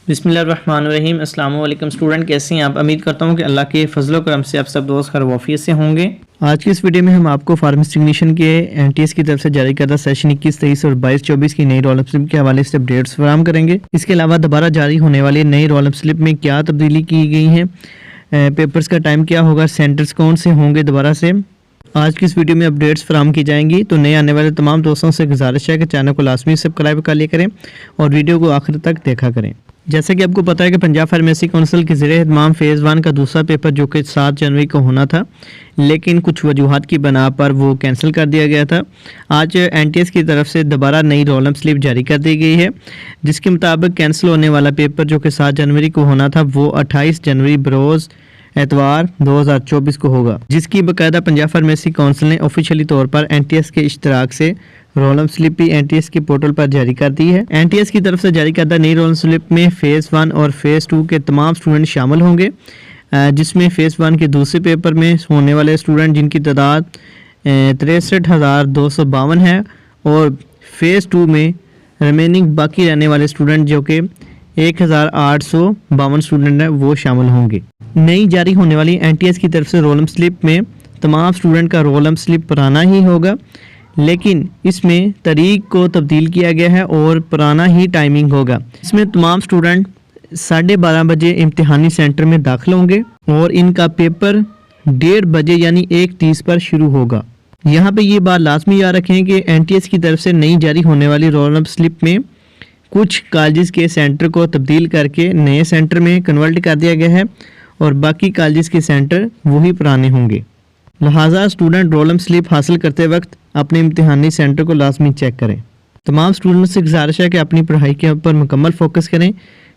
بسم اللہ الرحمن الرحیم۔ السلام علیکم اسٹوڈنٹ، کیسے ہیں آپ؟ امید کرتا ہوں کہ اللہ کے فضل و کرم سے آپ سب دوست خیر و عافیت سے ہوں گے۔ آج کی اس ویڈیو میں ہم آپ کو فارمیسی ٹیکنیشین کے NTS کی طرف سے جاری کردہ سیشن 21 23 اور 22 24 کی نئی رول اپ سلپ کے حوالے سے اپڈیٹس فراہم کریں گے۔ اس کے علاوہ دوبارہ جاری ہونے والی نئی رول اپ سلپ میں کیا تبدیلی کی گئی ہیں، پیپرز کا ٹائم کیا ہوگا، سینٹرز کون سے ہوں گے دوبارہ سے، آج کی اس ویڈیو میں اپڈیٹس فراہم کی جائیں گی۔ تو نئے آنے والے تمام دوستوں سے گزارش ہے کہ چینل کو لازمی سبسکرائب کر لیا کریں اور ویڈیو کو آخر تک دیکھا کریں۔ جیسا کہ آپ کو پتہ ہے کہ پنجاب فارمیسی کونسل کے زیر اہتمام فیز 1 کا دوسرا پیپر جو کہ 7 جنوری کو ہونا تھا، لیکن کچھ وجوہات کی بنا پر وہ کینسل کر دیا گیا تھا۔ آج NTS کی طرف سے دوبارہ نئی رول اپ سلپ جاری کر دی گئی ہے، جس کے مطابق کینسل ہونے والا پیپر جو کہ 7 جنوری کو ہونا تھا وہ 28 جنوری بروز اتوار 2024 کو ہوگا، جس کی باقاعدہ پنجاب فارمیسی کونسل نے آفیشیلی طور پر NTS کے اشتراک سے رول اپ سلپ بھی NTS کے پورٹل پر جاری کر دی ہے۔ NTS کی طرف سے جاری کردہ نئی رول اپ سلپ میں فیز 1 اور فیز 2 کے تمام اسٹوڈنٹ شامل ہوں گے، جس میں فیز 1 کے دوسرے پیپر میں ہونے والے اسٹوڈنٹ جن کی تعداد 63,252 ہے، اور فیز 2 میں ریمیننگ باقی رہنے والے اسٹوڈنٹ جو کہ 1,852 اسٹوڈنٹ ہیں وہ شامل ہوں گے۔ نئی جاری ہونے والی NTS کی طرف سے رول اپ سلپ میں تمام اسٹوڈنٹ کا رول اپ سلپ پرانا ہی ہوگا، لیکن اس میں تاریخ کو تبدیل کیا گیا ہے اور پرانا ہی ٹائمنگ ہوگا۔ اس میں تمام اسٹوڈنٹ 12:30 بجے امتحانی سینٹر میں داخل ہوں گے اور ان کا پیپر 1:30 بجے یعنی 1:30 پر شروع ہوگا۔ یہاں پہ یہ بات لازمی یاد رکھیں کہ NTS کی طرف سے نئی جاری ہونے والی رول اپ سلپ میں کچھ کالجز کے سینٹر کو تبدیل کر کے نئے سینٹر میں کنورٹ کر دیا گیا ہے اور باقی کالجز کے سینٹر وہی پرانے ہوں گے، لہٰذا اسٹوڈنٹ رول اپ سلپ حاصل کرتے وقت اپنے امتحانی سینٹر کو لازمی چیک کریں۔ تمام اسٹوڈنٹ سے گزارش ہے کہ اپنی پڑھائی کے اوپر مکمل فوکس کریں،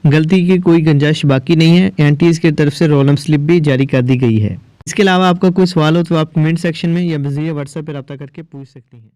غلطی کی کوئی گنجائش باقی نہیں ہے۔ NTS کی طرف سے رول اپ سلپ بھی جاری کر دی گئی ہے۔ اس کے علاوہ آپ کا کوئی سوال ہو تو آپ کمنٹ سیکشن میں یا بذریعہ WhatsApp پہ رابطہ کر کے پوچھ سکتی ہیں۔